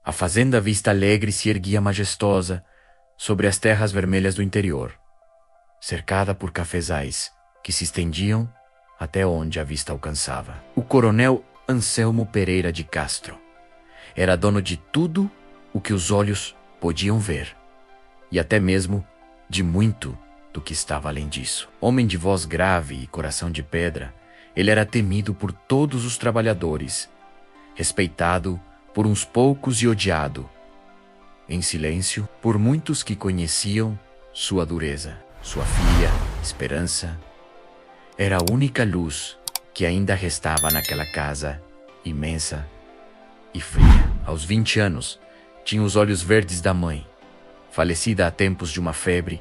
A fazenda Vista Alegre se erguia majestosa sobre as terras vermelhas do interior, cercada por cafezais que se estendiam até onde a vista alcançava. O coronel Anselmo Pereira de Castro era dono de tudo o que os olhos podiam ver, e até mesmo de muito do que estava além disso. Homem de voz grave e coração de pedra, ele era temido por todos os trabalhadores, respeitado por uns poucos e odiado, em silêncio, por muitos que conheciam sua dureza. Sua filha, Esperança, era a única luz que ainda restava naquela casa imensa e fria. Aos 20 anos, tinha os olhos verdes da mãe, falecida há tempos de uma febre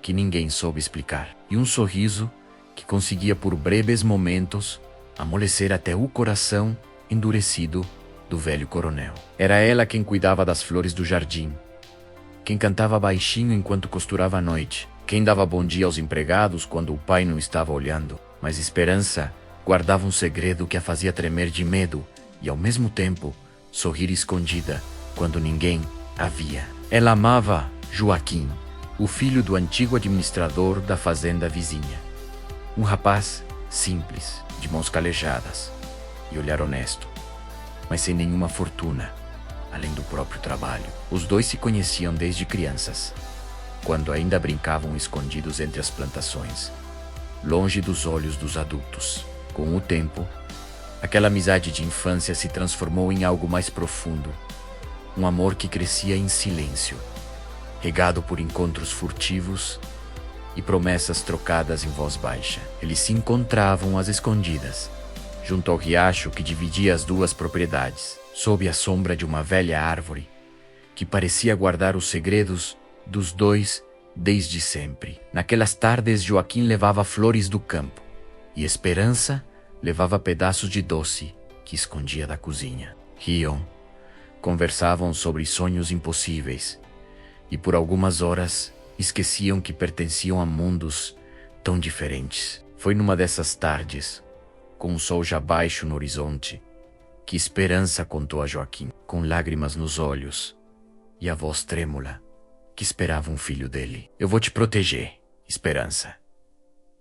que ninguém soube explicar, e um sorriso que conseguia por breves momentos amolecer até o coração endurecido do velho coronel. Era ela quem cuidava das flores do jardim, quem cantava baixinho enquanto costurava à noite, quem dava bom dia aos empregados quando o pai não estava olhando. Mas Esperança guardava um segredo que a fazia tremer de medo e, ao mesmo tempo, sorrir escondida quando ninguém a via. Ela amava Joaquim, o filho do antigo administrador da fazenda vizinha. Um rapaz simples, de mãos calejadas e olhar honesto, mas sem nenhuma fortuna, além do próprio trabalho. Os dois se conheciam desde crianças, quando ainda brincavam escondidos entre as plantações, longe dos olhos dos adultos. Com o tempo, aquela amizade de infância se transformou em algo mais profundo, um amor que crescia em silêncio, regado por encontros furtivos e promessas trocadas em voz baixa. Eles se encontravam às escondidas, junto ao riacho que dividia as duas propriedades, sob a sombra de uma velha árvore que parecia guardar os segredos dos dois desde sempre. Naquelas tardes, Joaquim levava flores do campo e Esperança levava pedaços de doce que escondia da cozinha. Riam, conversavam sobre sonhos impossíveis e por algumas horas esqueciam que pertenciam a mundos tão diferentes. Foi numa dessas tardes, com o sol já baixo no horizonte, que Esperança contou a Joaquim, com lágrimas nos olhos e a voz trêmula, que esperava um filho dele. Eu vou te proteger, Esperança.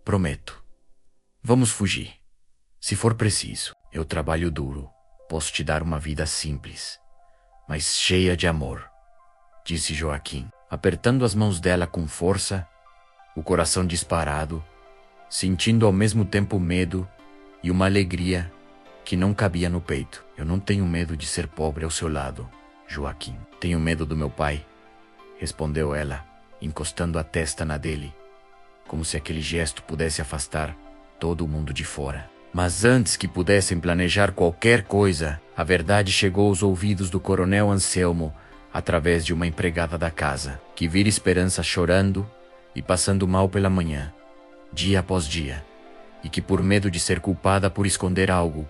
Prometo. Vamos fugir. Se for preciso, eu trabalho duro. Posso te dar uma vida simples, mas cheia de amor, disse Joaquim, apertando as mãos dela com força, o coração disparado, sentindo ao mesmo tempo medo e uma alegria que não cabia no peito. Eu não tenho medo de ser pobre ao seu lado, Joaquim. Tenho medo do meu pai, respondeu ela, encostando a testa na dele, como se aquele gesto pudesse afastar todo o mundo de fora. Mas antes que pudessem planejar qualquer coisa, a verdade chegou aos ouvidos do coronel Anselmo através de uma empregada da casa, que vira Esperança chorando e passando mal pela manhã, dia após dia, e que, por medo de ser culpada por esconder algo,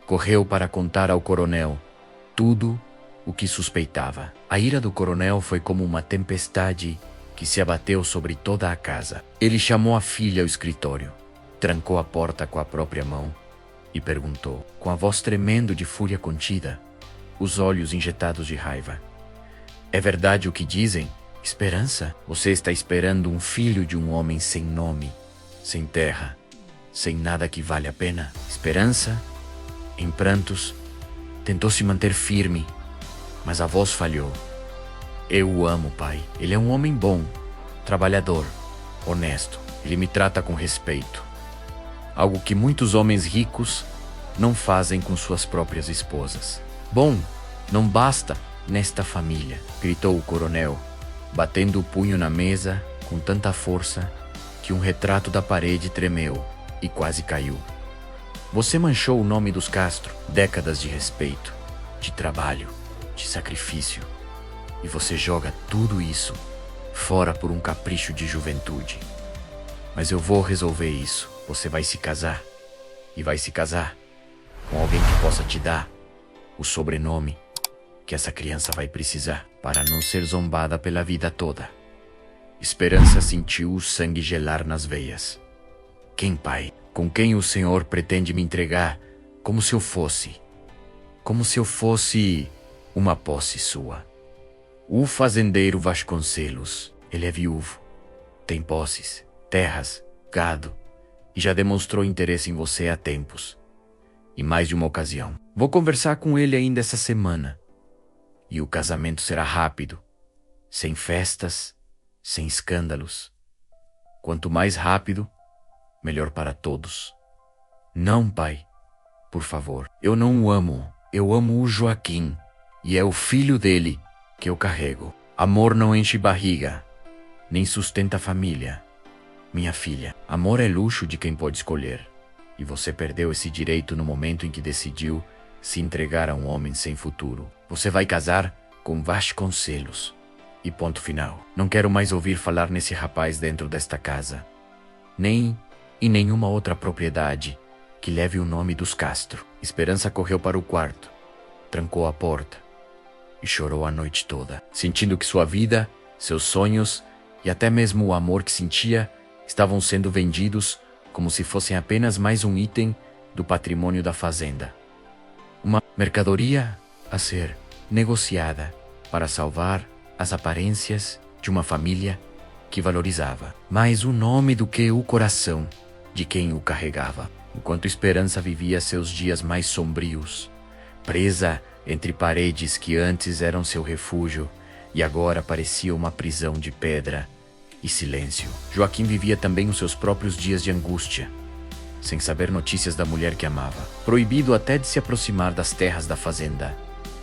correu para contar ao coronel tudo o que suspeitava. A ira do coronel foi como uma tempestade que se abateu sobre toda a casa. Ele chamou a filha ao escritório, trancou a porta com a própria mão e perguntou, com a voz tremendo de fúria contida, os olhos injetados de raiva: é verdade o que dizem, Esperança? Você está esperando um filho de um homem sem nome, sem terra, sem nada que vale a pena? Esperança, em prantos, tentou se manter firme, mas a voz falhou. Eu o amo, pai. Ele é um homem bom, trabalhador, honesto. Ele me trata com respeito, algo que muitos homens ricos não fazem com suas próprias esposas. Bom, não basta nesta família, gritou o coronel, batendo o punho na mesa com tanta força que um retrato da parede tremeu e quase caiu. Você manchou o nome dos Castro, décadas de respeito, de trabalho, de sacrifício, e você joga tudo isso fora por um capricho de juventude. Mas eu vou resolver isso. Você vai se casar, e vai se casar com alguém que possa te dar o sobrenome que essa criança vai precisar para não ser zombada pela vida toda. Esperança sentiu o sangue gelar nas veias. Quem, pai? Com quem o senhor pretende me entregar? Como se eu fosse... uma posse sua. O fazendeiro Vasconcelos, ele é viúvo, tem posses, terras, gado, e já demonstrou interesse em você há tempos. Em mais de uma ocasião. Vou conversar com ele ainda essa semana. E o casamento será rápido, sem festas, sem escândalos. Quanto mais rápido, melhor para todos. Não, pai, por favor. Eu não o amo. Eu amo o Joaquim. E é o filho dele que eu carrego. Amor não enche barriga, nem sustenta a família. Minha filha, amor é luxo de quem pode escolher. E você perdeu esse direito no momento em que decidiu se entregar a um homem sem futuro. Você vai casar com Vasconcelos. E ponto final. Não quero mais ouvir falar nesse rapaz dentro desta casa. Nem em nenhuma outra propriedade que leve o nome dos Castro. Esperança correu para o quarto, trancou a porta e chorou a noite toda, sentindo que sua vida, seus sonhos e até mesmo o amor que sentia estavam sendo vendidos como se fossem apenas mais um item do patrimônio da fazenda. Uma mercadoria a ser negociada para salvar as aparências de uma família que valorizava mais o nome do que o coração de quem o carregava. Enquanto Esperança vivia seus dias mais sombrios, presa entre paredes que antes eram seu refúgio e agora parecia uma prisão de pedra e silêncio. Joaquim vivia também os seus próprios dias de angústia, sem saber notícias da mulher que amava, proibido até de se aproximar das terras da fazenda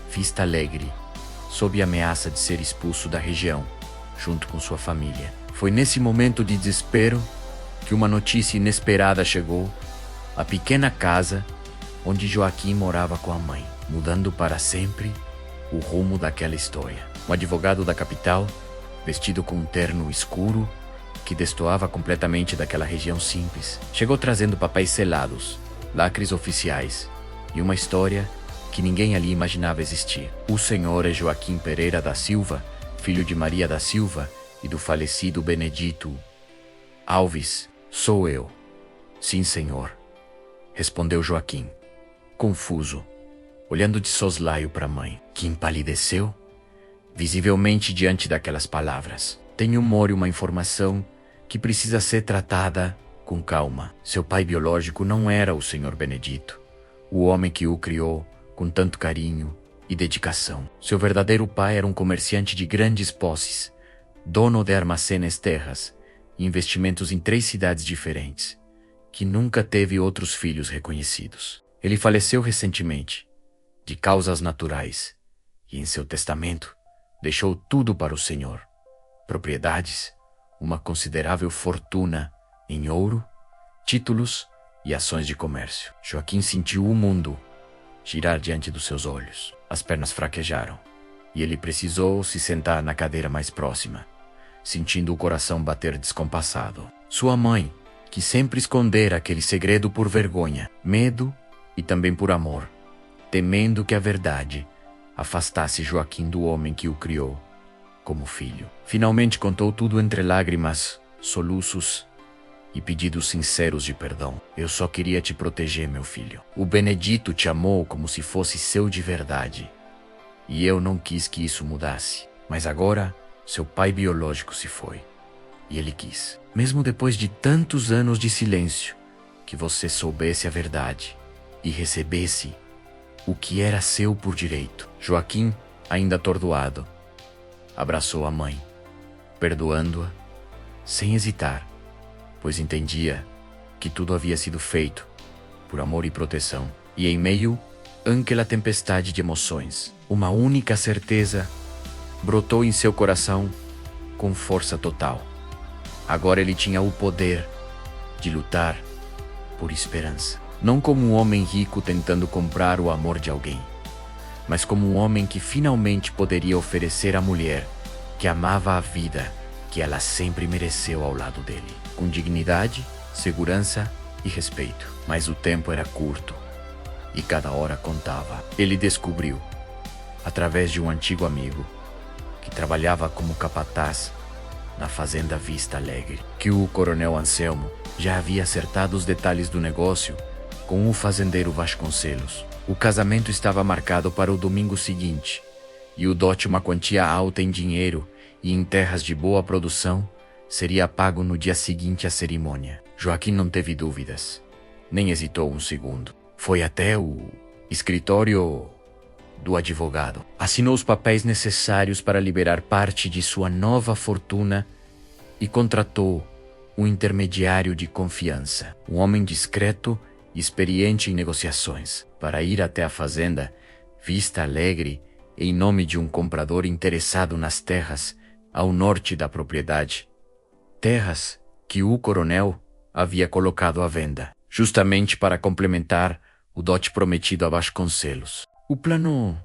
Vista Alegre, sob ameaça de ser expulso da região, junto com sua família. Foi nesse momento de desespero que uma notícia inesperada chegou à pequena casa onde Joaquim morava com a mãe, mudando para sempre o rumo daquela história. Um advogado da capital, vestido com um terno escuro, que destoava completamente daquela região simples, chegou trazendo papéis selados, lacres oficiais e uma história que ninguém ali imaginava existir. O senhor é Joaquim Pereira da Silva, filho de Maria da Silva e do falecido Benedito Alves. Sou eu. Sim, senhor, respondeu Joaquim, confuso, olhando de soslaio para a mãe, que empalideceu visivelmente diante daquelas palavras. Tem humor e uma informação que precisa ser tratada com calma. Seu pai biológico não era o senhor Benedito, o homem que o criou com tanto carinho e dedicação. Seu verdadeiro pai era um comerciante de grandes posses, dono de armazenes terras e investimentos em 3 cidades diferentes, que nunca teve outros filhos reconhecidos. Ele faleceu recentemente, de causas naturais, e em seu testamento deixou tudo para o senhor: propriedades, uma considerável fortuna em ouro, títulos e ações de comércio. Joaquim sentiu o mundo girar diante dos seus olhos. As pernas fraquejaram e ele precisou se sentar na cadeira mais próxima, sentindo o coração bater descompassado. Sua mãe, que sempre escondera aquele segredo por vergonha, medo e também por amor, temendo que a verdade afastasse Joaquim do homem que o criou como filho, finalmente contou tudo entre lágrimas, soluços e pedidos sinceros de perdão. Eu só queria te proteger, meu filho. O Benedito te amou como se fosse seu de verdade, e eu não quis que isso mudasse. Mas agora, seu pai biológico se foi, e ele quis, mesmo depois de tantos anos de silêncio, que você soubesse a verdade e recebesse o que era seu por direito. Joaquim, ainda atordoado, abraçou a mãe, perdoando-a sem hesitar, pois entendia que tudo havia sido feito por amor e proteção. E em meio àquela tempestade de emoções, uma única certeza brotou em seu coração com força total. Agora ele tinha o poder de lutar por esperança. Não como um homem rico tentando comprar o amor de alguém, mas como um homem que finalmente poderia oferecer à mulher que amava a vida que ela sempre mereceu ao lado dele, com dignidade, segurança e respeito. Mas o tempo era curto e cada hora contava. Ele descobriu, através de um antigo amigo que trabalhava como capataz na fazenda Vista Alegre, que o coronel Anselmo já havia acertado os detalhes do negócio com o fazendeiro Vasconcelos. O casamento estava marcado para o domingo seguinte, e o dote, uma quantia alta em dinheiro e em terras de boa produção, seria pago no dia seguinte à cerimônia. Joaquim não teve dúvidas, nem hesitou um segundo. Foi até o escritório do advogado. Assinou os papéis necessários para liberar parte de sua nova fortuna e contratou um intermediário de confiança, um homem discreto e experiente em negociações, para ir até a fazenda Vista Alegre em nome de um comprador interessado nas terras ao norte da propriedade. Terras que o coronel havia colocado à venda, justamente para complementar o dote prometido a Vasconcelos. O plano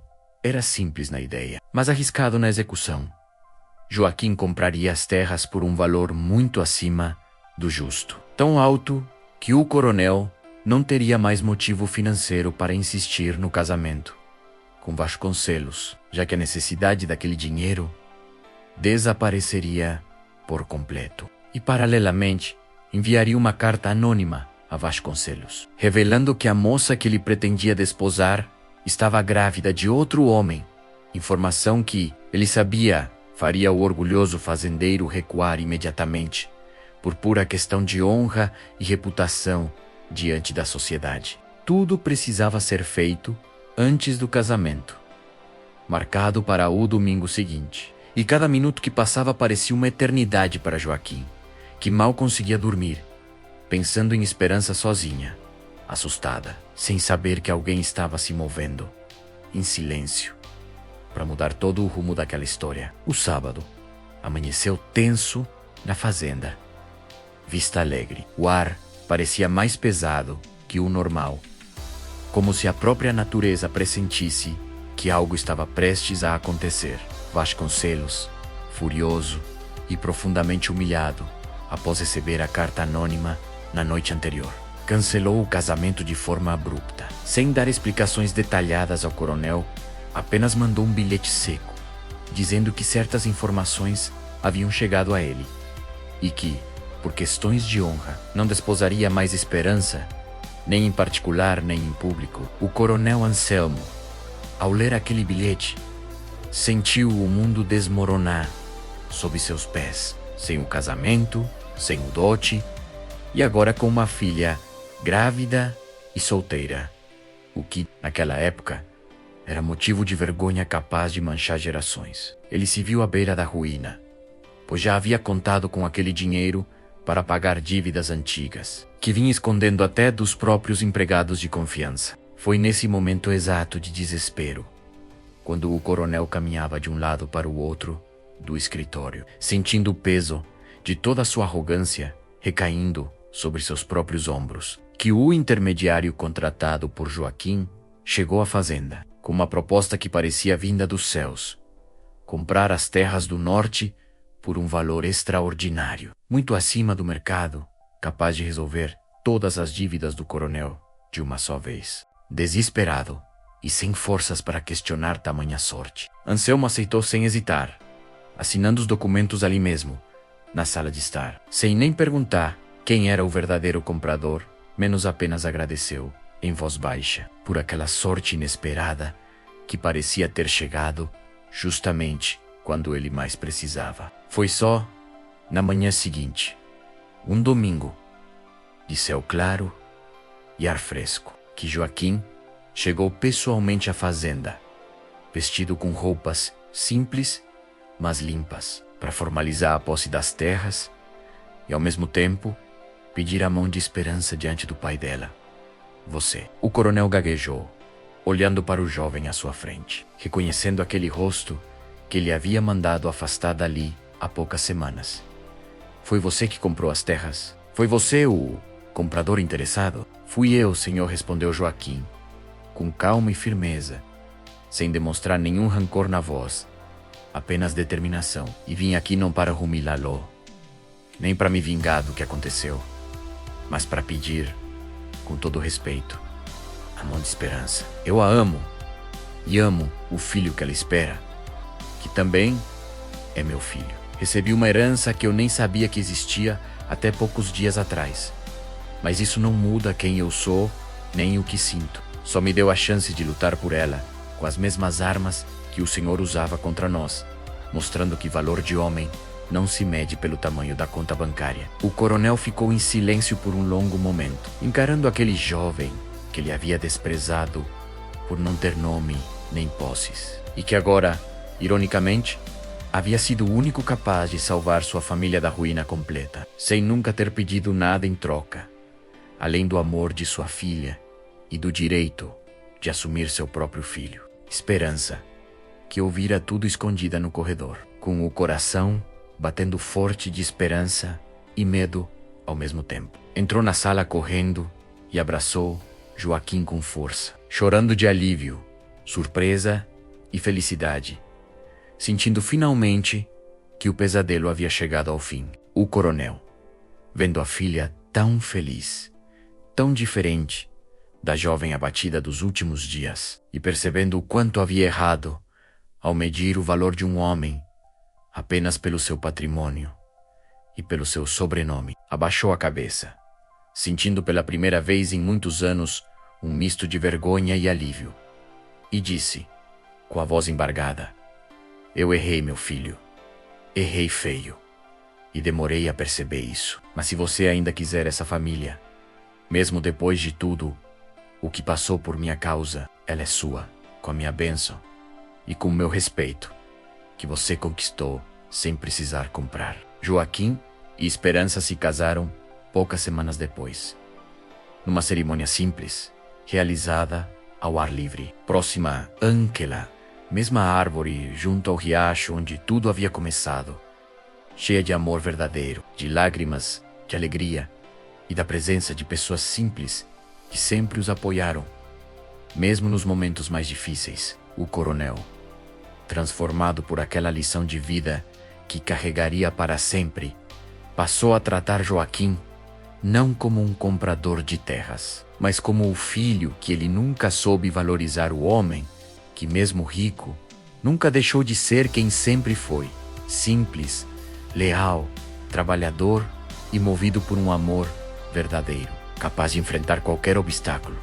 era simples na ideia, mas arriscado na execução. Joaquim compraria as terras por um valor muito acima do justo, tão alto que o coronel não teria mais motivo financeiro para insistir no casamento com Vasconcelos, já que a necessidade daquele dinheiro desapareceria por completo. E, paralelamente, enviaria uma carta anônima a Vasconcelos, revelando que a moça que ele pretendia desposar estava grávida de outro homem, informação que, ele sabia, faria o orgulhoso fazendeiro recuar imediatamente, por pura questão de honra e reputação diante da sociedade. Tudo precisava ser feito antes do casamento, marcado para o domingo seguinte. E cada minuto que passava parecia uma eternidade para Joaquim, que mal conseguia dormir, pensando em Esperança sozinha, assustada, sem saber que alguém estava se movendo, em silêncio, para mudar todo o rumo daquela história. O sábado amanheceu tenso na fazenda Vista Alegre. O ar parecia mais pesado que o normal, como se a própria natureza pressentisse que algo estava prestes a acontecer. Vasconcelos, furioso e profundamente humilhado após receber a carta anônima na noite anterior, cancelou o casamento de forma abrupta. Sem dar explicações detalhadas ao coronel, apenas mandou um bilhete seco, dizendo que certas informações haviam chegado a ele e que, por questões de honra, não desposaria mais Esperança, nem em particular nem em público. O coronel Anselmo, ao ler aquele bilhete, sentiu o mundo desmoronar sob seus pés, sem o casamento, sem o dote, e agora com uma filha grávida e solteira, o que, naquela época, era motivo de vergonha capaz de manchar gerações. Ele se viu à beira da ruína, pois já havia contado com aquele dinheiro para pagar dívidas antigas, que vinha escondendo até dos próprios empregados de confiança. Foi nesse momento exato de desespero, quando o coronel caminhava de um lado para o outro do escritório, sentindo o peso de toda a sua arrogância recaindo sobre seus próprios ombros, que o intermediário contratado por Joaquim chegou à fazenda, com uma proposta que parecia vinda dos céus: comprar as terras do norte por um valor extraordinário, muito acima do mercado, capaz de resolver todas as dívidas do coronel de uma só vez. Desesperado e sem forças para questionar tamanha sorte, Anselmo aceitou sem hesitar, assinando os documentos ali mesmo, na sala de estar, sem nem perguntar quem era o verdadeiro comprador, menos apenas agradeceu, em voz baixa, por aquela sorte inesperada que parecia ter chegado justamente quando ele mais precisava. Foi só na manhã seguinte, um domingo, de céu claro e ar fresco, que Joaquim chegou pessoalmente à fazenda, vestido com roupas simples, mas limpas, para formalizar a posse das terras e, ao mesmo tempo, pedir a mão de Esperança diante do pai dela. Você. O coronel gaguejou, olhando para o jovem à sua frente, reconhecendo aquele rosto que ele havia mandado afastar dali há poucas semanas. Foi você que comprou as terras? Foi você o comprador interessado? Fui eu, senhor, respondeu Joaquim, com calma e firmeza, sem demonstrar nenhum rancor na voz, apenas determinação. E vim aqui não para humilhá-lo, nem para me vingar do que aconteceu, mas para pedir, com todo respeito, a mão de Esperança. Eu a amo, e amo o filho que ela espera, que também é meu filho. Recebi uma herança que eu nem sabia que existia até poucos dias atrás, mas isso não muda quem eu sou, nem o que sinto. Só me deu a chance de lutar por ela, com as mesmas armas que que o Senhor usava contra nós, mostrando que valor de homem não se mede pelo tamanho da conta bancária. O coronel ficou em silêncio por um longo momento, encarando aquele jovem que ele havia desprezado por não ter nome nem posses, e que agora, ironicamente, havia sido o único capaz de salvar sua família da ruína completa, sem nunca ter pedido nada em troca, além do amor de sua filha e do direito de assumir seu próprio filho. Esperança, que ouvira tudo escondida no corredor, com o coração batendo forte de esperança e medo ao mesmo tempo. Entrou na sala correndo e abraçou Joaquim com força, chorando de alívio, surpresa e felicidade, sentindo finalmente que o pesadelo havia chegado ao fim. O coronel, vendo a filha tão feliz, tão diferente da jovem abatida dos últimos dias, e percebendo o quanto havia errado ao medir o valor de um homem apenas pelo seu patrimônio e pelo seu sobrenome, abaixou a cabeça, sentindo pela primeira vez em muitos anos um misto de vergonha e alívio, e disse, com a voz embargada: "Eu errei, meu filho. Errei feio. E demorei a perceber isso. Mas se você ainda quiser essa família, mesmo depois de tudo o que passou por minha causa, ela é sua, com a minha bênção e com o meu respeito, que você conquistou sem precisar comprar." Joaquim e Esperança se casaram poucas semanas depois, numa cerimônia simples, realizada ao ar livre, próxima àquela mesma árvore junto ao riacho onde tudo havia começado, cheia de amor verdadeiro, de lágrimas, de alegria e da presença de pessoas simples que sempre os apoiaram, mesmo nos momentos mais difíceis. O coronel, transformado por aquela lição de vida que carregaria para sempre, passou a tratar Joaquim não como um comprador de terras, mas como o filho que ele nunca soube valorizar, o homem que, mesmo rico, nunca deixou de ser quem sempre foi: simples, leal, trabalhador e movido por um amor verdadeiro, capaz de enfrentar qualquer obstáculo,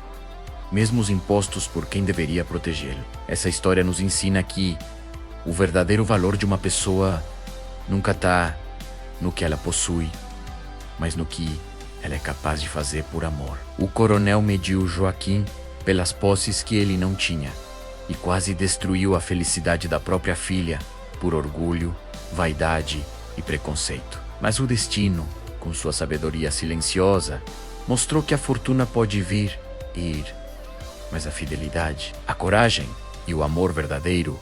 mesmo os impostos por quem deveria protegê-lo. Essa história nos ensina que o verdadeiro valor de uma pessoa nunca está no que ela possui, mas no que ela é capaz de fazer por amor. O coronel mediu Joaquim pelas posses que ele não tinha e quase destruiu a felicidade da própria filha por orgulho, vaidade e preconceito. Mas o destino, com sua sabedoria silenciosa, mostrou que a fortuna pode vir e ir, mas a fidelidade, a coragem e o amor verdadeiro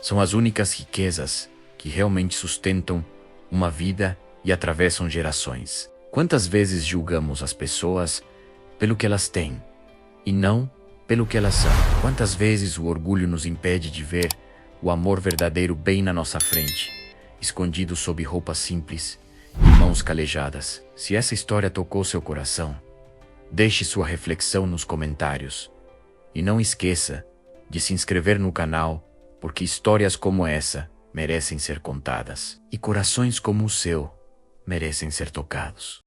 são as únicas riquezas que realmente sustentam uma vida e atravessam gerações. Quantas vezes julgamos as pessoas pelo que elas têm e não pelo que elas são? Quantas vezes o orgulho nos impede de ver o amor verdadeiro bem na nossa frente, escondido sob roupas simples e mãos calejadas? Se essa história tocou seu coração, deixe sua reflexão nos comentários e não esqueça de se inscrever no canal, porque histórias como essa merecem ser contadas e corações como o seu merecem ser tocados.